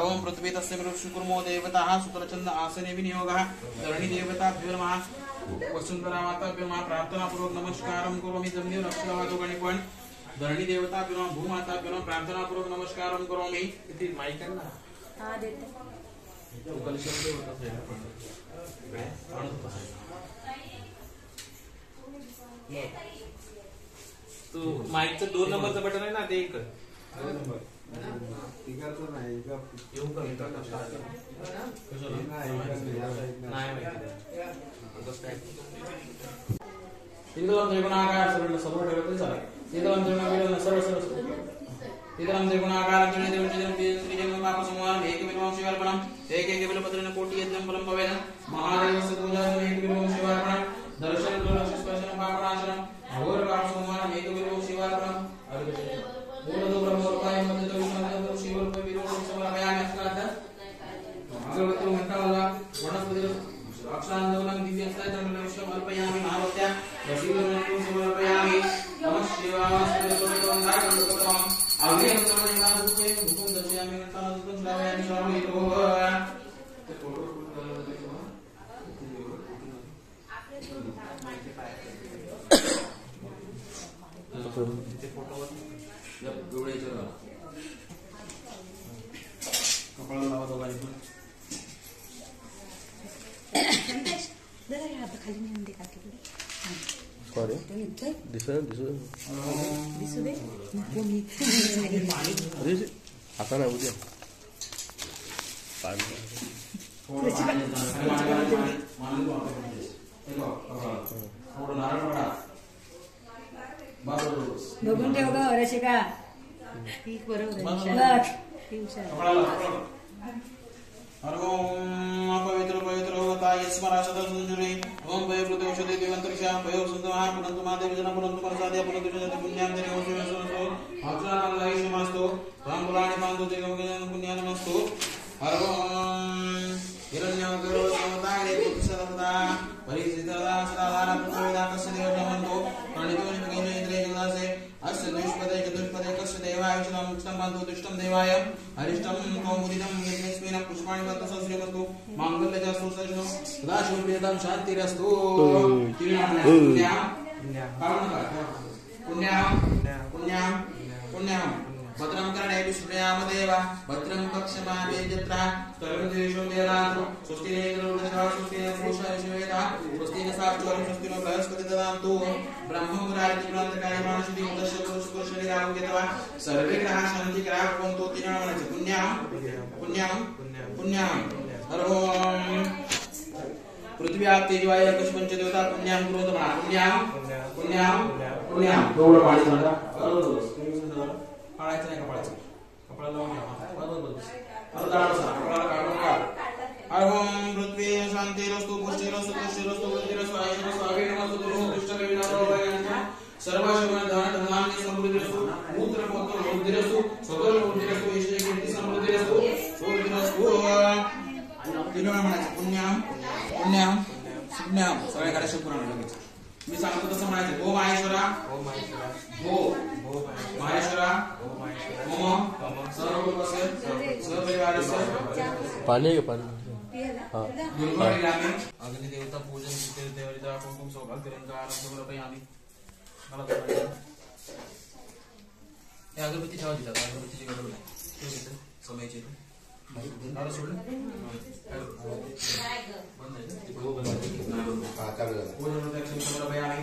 ओम पृथ्वी तस्य कुर्मो देवताः सुतलचंद आसने विनियोगः धरणी देवताभ्यो नमः वसुंधरा माताभ्यो नमः प्रार्थना पूर्वक नमस्कारं करोमि जमनीय नक्षत्रवादो गणिपण धरणी देवताभ्यो नमः भूमाताभ्यो नमः प्रार्थना पूर्वक नमस्कारं करोमि इति माइक है ना हां देते तो कल शब्द होता है तो माइकचं 2 नंबरचं बटन आहे ना ते एक 2 नंबर तिकडचं नाही का येऊ का मी टाका कसं नाही माहिती तिथं त्रिकोणाकार सरळ समोर ठेवलं चालेल तिथं त्रिकोणाकार सरळ तिथं त्रिकोणाकार त्रिजन पाप समूह एक विलोम शिवार्पणम एक विलपत्रेण कोटि यज्ञं फलं भवेन महादेवस्य पूजा एक विलोम शिवार्पणम दर्शन स्पर्शन पापनाशनम घोर पाप समूह एक विलोम शिवार्पणम मूलदो ब्रह्मोपाय मध्यतो विष्णु शिवरूप विलोम समर्पयामि अस्मात् अगरबत्ती घंटावाला वनस्पति अक्षरांदोलनं दिव्यस्त्रं समर्पयामि महावत्या वशीकरणं समर्पयामि नमः शिवाय सर्वतों आगे सर्वदेवादुते हुकुम दर्शयामि घंटानादुतं श्रावयामि श्रावयितो ते फोटो ते फोटो जब डोळे चला कपाळाला लावा दोघांनी पण जरा हात खाली नेऊन दे काकी सॉरी दिसू दे कोणी अरे आता नाही उद्या पाणी बघून ठेव ग वरशी का ठीक बरोबर पवित्र पवित्र होता यस्मराशद सुंजुरे ओम भय पृथ्वी औषधि दिवंतरिक्षा भय सुंदर पुनंतु महादेव जन पुनंतु परसादि पुनंतु जन पुण्यां जने ओसो अक्षरांगायि नमस्तु रामपुराणि पांतु देवगजन पुण्यानमस्तु हर ओम हिरण्यगरो समताये पुत्सदता परिसितदा सदाधारा पुत्रवेदा कस्य देवजमन्तो प्रणितो निमगेन इंद्रिय जलासे अस्य दुष्पदे चतुष्पदे कस्य देवाय विष्णुं मुक्तं बन्धु दुष्टं देवाय अरिष्टं कौमुदिनं यज्ञस्मिन् पुष्पाणि वत्तु संश्रीमस्तु मांगल्यजास्तु सजनो सदाशिवप्रियतां शान्तिरस्तु पुण्यं भद्रं कर्णे विष्णुयाम देवा भद्रं पक्षमावे जत्रा सर्वदेशो देरातो स्वस्तिनेन्द्रवृषभा स्वस्तिनेन्द्रभूषाविश्ववेदा स्वस्तिनसाक्षरं स्वस्तिनो बृहस्पति ददान्तु ब्रह्ममुरारितिप्रान्तकाय मानसिति उदस्य पुरुषशरीरावगतवा सर्वे ग्रहाः शान्तिकराः भवन्तु तिनामनच पुण्यं हर ओम पृथ्वी आप तेज वायु आकाश पंच देवता पुण्यां कुरुत पुण्यां थोडं पाणी सांगा पाळायचं नाही कपाळाचं कपाळाला लावून घ्या हर ओम पृथ्वी शांतिरस्तु पुष्टिरस्तु पुष्टिरस्तु वृद्धिरस्तु आयुरस्तु अभिनवस्तु दुष्टविनाशोभयन्तु सर्वशुभधान धनानि समृद्धिरस्तु मूत्रपोत्र वृद्धिरस्तु सदल वृद्धिरस्तु ईश्वरी कीर्ति समृद्धिरस्तु वृद्धिरस्तु तिन्ही म्हणायचं पुण्यां सगळ्या घराशी पुराण लगेच मी सांगतो तसं म्हणायचं ओम माहेश्वरा भो माहेश्वरा मम सर्वलोकस्य सर्वपरिवारस्य पाणी आहे का पाणी हां दुर्गाग्रामे अग्निदेवता पूजन देवता कुंकुम सौभाग्यलंकार समर्पयामि मला तर या अगरबत्ती ठेवा दिला अगरबत्तीची गरज नाही ते घेतो समयचे नाला सोडलं बंद आहे चालू झालं पूजन दक्षिण समर्पयामि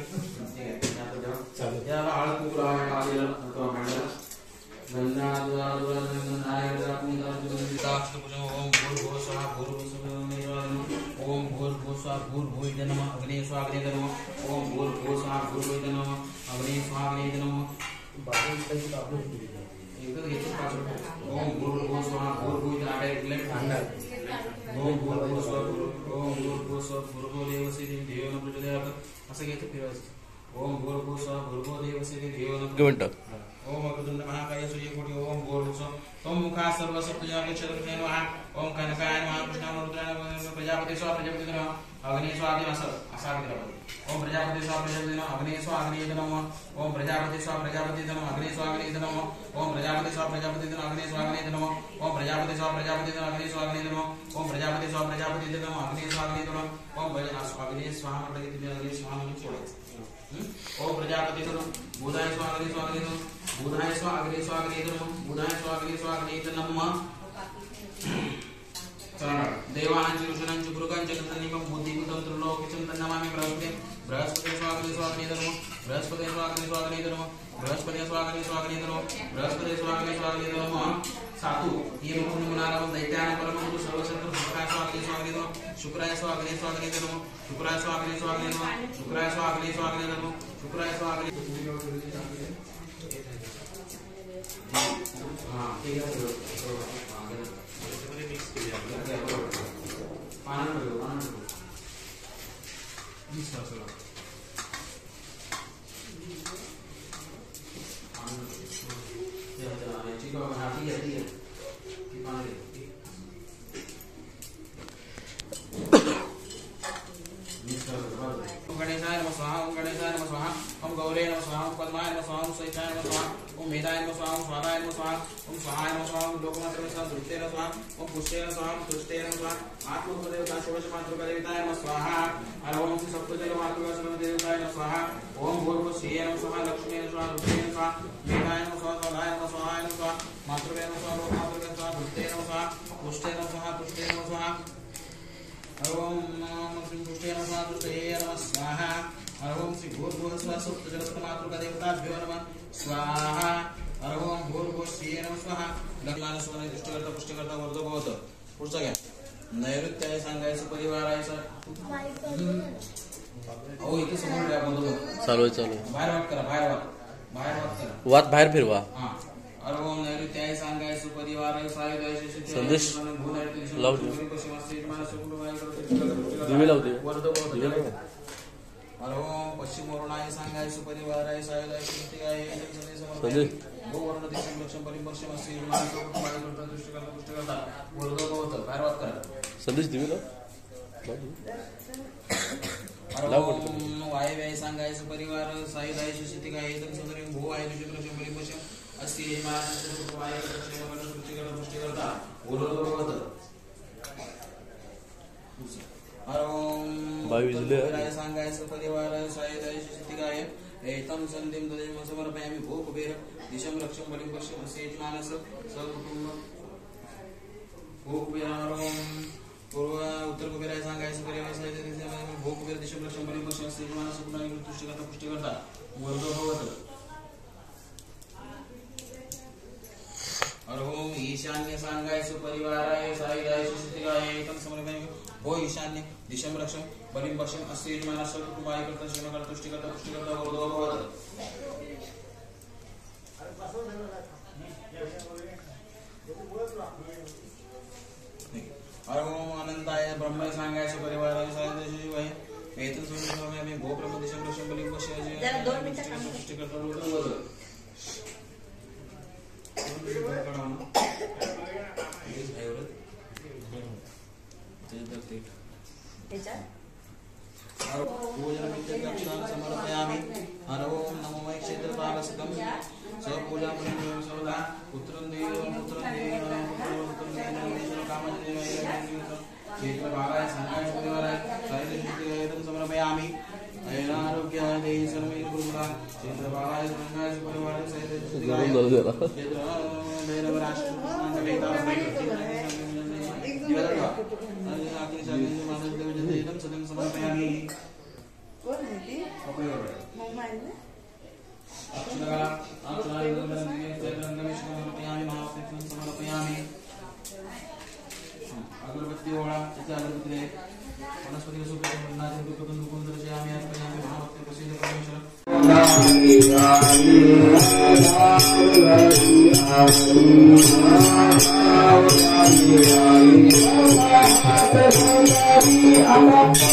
याला हळद कुंकू लावायला ओम भूर्भुवः नमः अग्ने स्वाग्ने नमः ओम भूर्भुवः नमः अग्ने स्वाग्ने नमः ओम भूर्भुवः लेफ्ट हैंड ओम भूर्भुवः देवस्य देवं प्रचोदयात् असं घ्यायचं फिरवायचं ओम भूर्भुवः देवस्य देवं मिनिट ओम अग्निदंड महाकाय सूर्यकोटि ओम ओम मुखा सर्व सप्तजन क्षेत्र नमः ओम कनकाय नमः कृष्णाय रुद्राय प्रजापति स्व प्रजापति नमः अग्नि स्व अग्नि असावित्र ओम प्रजापति स्व प्रजापति नमः अग्नि स्व अग्नि नमः ओम प्रजापति स्व प्रजापति नमः अग्नि स्व अग्नि नमः ओम प्रजापति स्व प्रजापति नमः अग्नि स्व अग्नि नमः ओम प्रजापति स्व प्रजापति नमः अग्नि स्व अग्नि नमः ओम प्रजापति स्व प्रजापति नमः अग्नि स्व अग्नि नमः ओम अग्नि स्वाहा अग्नि स्वाहा छोड़ो ओम प्रजापति नमः बुधाय स्व अग्नि स्व अग्नि नमः बुधाय स्व अग्नि स्व अग्नि नमः बुधाय स्व अग्नि नमः देवानांच ऋषीणांच गुरुकांच निमं बुद्धिभूतं त्रिलोकचंदन नमामि बृहस्पति स्वाग्नि स्वाग्नि नमः बृहस्पति स्वाग्नि स्वाग्नि नमः बृहस्पति स्वाग्नि स्वाग्नि नमः बृहस्पति स्वाग्नि स्वाग्नि नमः सातु ये मुकुंदमनारम दैत्यान परमगुरु सर्वशत्रु शुक्राय स्वाग्नि स्वाग्नि नमः शुक्राय स्वाग्नि स्वाग्नि नमः शुक्राय स्वाग्नि स्वाग्नि नमः शुक्राय स्वाग्नि स्वाग्नि नमः शुक्राय स्वाग्नि हां ठीक है आनंद गणेशाय नमः स्वाहा ओम गणेशाय नमः स्वाहा ओम गौरे नमः स्वाहा ओम पद्माय नमः स्वाहा ओम सहिताय नमः स्वाहा ओम मेधाय नमः स्वाहा ओम स्वाहाय नमः स्वाहा ओम स्वाहाय नमः स्वाहा ओम लोकमात्रमेव दृष्टेन स्वाहा ओम पुष्टेन स्वाहा ओम तुष्टेन स्वाहा आत्मदेवता षोडश मातृकादेवताय नमः स्वाहा हर ओम सप्तजल मातृका सर्वदेवताय नमः स्वाहा ओम भूर्भुवस्सुये नमः स्वाहा लक्ष्मीय स्वाहा रुद्रेण स्वाहा मेधाय नमः स्वाहा स्वाहाय नमः स्वाहाय नमः स्वाहा मातृकाय नमः स्वाहा लोकमात्रमेव स्वाहा दृष्टेन स्वाहा पुष्टेन स्वाहा तुष्टेन स्वाहा ओम श्री पुष्टेन स्वाहा तुष्टये नमः स्वाहा ओम श्री भूर्भुवस्सुः सप्तजलमातृकादेवताभ्यो नमः स्वाहा ओम भूर्भुवस्सुये नमः स्वाहा लक्ष्मीमानस्वामी दृष्टिकर्ता पुष्टिकर्ता वर्धो भवतु पुढचा घ्या नैऋत्याय सांगायचं परिवारायचं ओ इथे समोर द्या बरोबर चालू बाहेर वाट करा बाहेर वाट करा वाट बाहेर फिरवा हां ओम नैऋत्याय सांगायचं परिवाराय सायुधाय संदेश लाव दिवे लाव दे ओम पश्चिम वरुणाय सांगायचं परिवाराय सायुधाय संदेश संदेश गोवर्ण दिशा लक्षण परिपक्षम असे मानसिक कुटुंबाला दृष्टिकर्ता पुष्टिकर्ता वर्धो भवतु बाहेर वाट करा संदेश दिवे लाव वायव्याय सांगायचं परिवार सायुधाय शिष्टिका एकदम सुंदर भू आहे दृष्टिकर्ता परिपक्षम असे मानसिक कुटुंबाला दृष्टिकर्ता पुष्टिकर्ता वर्धो भवतु ओम सांगायचं परिवार सायुधाय शिष्टिका एतम संधिम ददेम समर्पयामि भो कुबेर दिशम रक्षम बलिं पश्यम सेज मानस सकुटुंब भो कुबेर पूर्व उत्तर कुबेराय सांगायचं परिवार सायुधाय भो कुबेर दिशम रक्षम बलिं पश्यम सेज मानस कुटुंब तुष्टिकर्ता पुष्टिकर्ता वर्धो भवतु ओम ईशान्य सांगायचं परिवाराय सायुधाय शिष्टिकाय एतम समर्पयामि भो ईशान्य दिशम रक्षम बलिं पश्यम अस्य यजमानस्य कुटुंबाय कर्ता श्रमकर्ता तुष्टिकर्ता पुष्टिकर्ता वर्धो भवतु ओम अनंताय ब्रह्म सांगायचं परिवाराय सायुधाय शिवाय एतम समर्पयामि भो ब्रह्म दिशम रक्षम बलिं पश्यम तुष्टिकर्ता वर्धो भवतु समर्पयामि हर ओम नमो मय क्षेत्रपालसकं स्वपूजा पुण्यं सदा पुत्रं देवं क्षेत्रपालाय संगाय परिवाराय सायुधाय समर्पयामि अयनारोग्याय देहि सर्वे गुरुमुखा क्षेत्रपालाय संगाय परिवाराय सायुधाय क्षेत्र भैरवराष्ट्र सदं समर्पयामि समर्पयामि अगरबत्ती ओळा तिथे अगरबत्ती आहे वनस्पती सुगंधाचे दुःखतून दुखून दर्शयामि अर्पयामि महाभक्ती प्रसिद्ध परमेश्वर I'm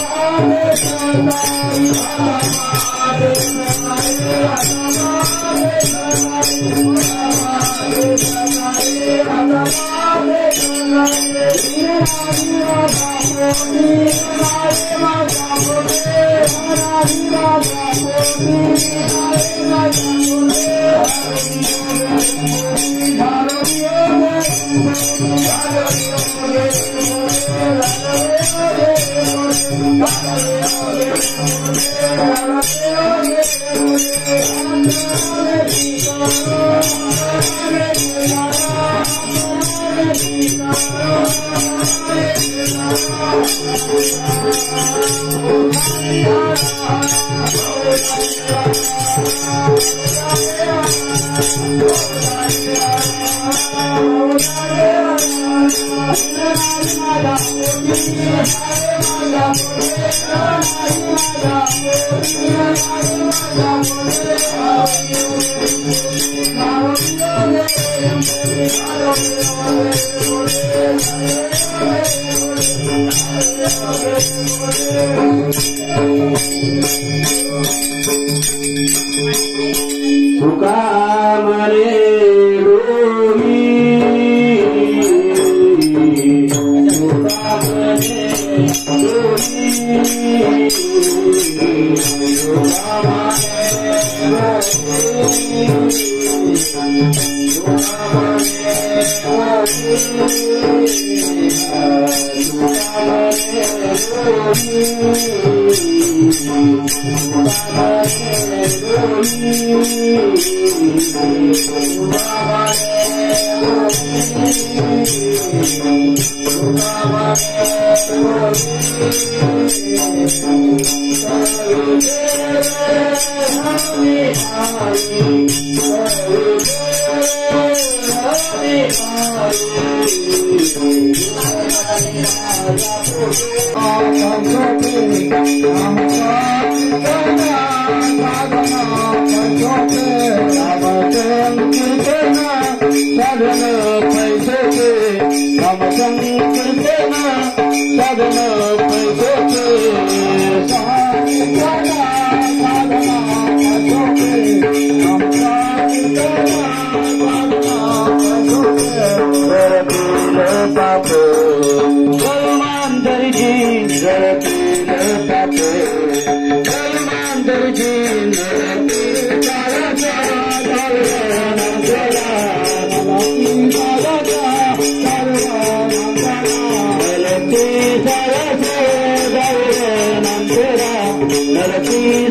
Nalati